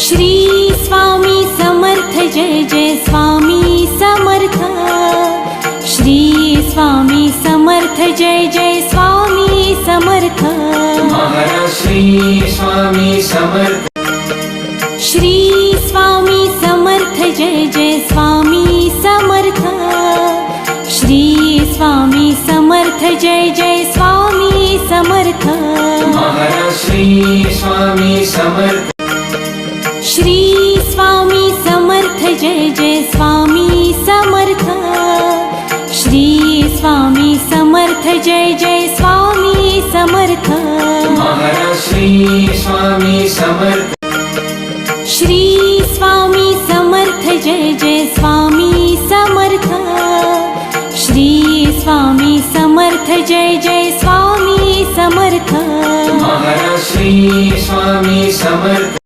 Shri Swami Samarth Jai Jai Swami Samarth. Shri Swami Samarth Jai Jai Swami Samarth. Maharaj Shri Swami Samarth. Shri Swami Samarth Jai Jai Swami Samarth. Shri Swami Samarth Jai Jai Swami Samarth. Maharaj Shri Swami Samarth. Shri Swami Samarth Jai Jai Swami Samarth. Shri Swami Samarth Jai Jai Swami Samarth. Maharaj Shri Swami Samarth. Shri Swami Samarth Jai Jai Swami Samarth. Shri Swami Samarth Jai Jai Swami Samarth. Maharaj Shri Swami Samarth.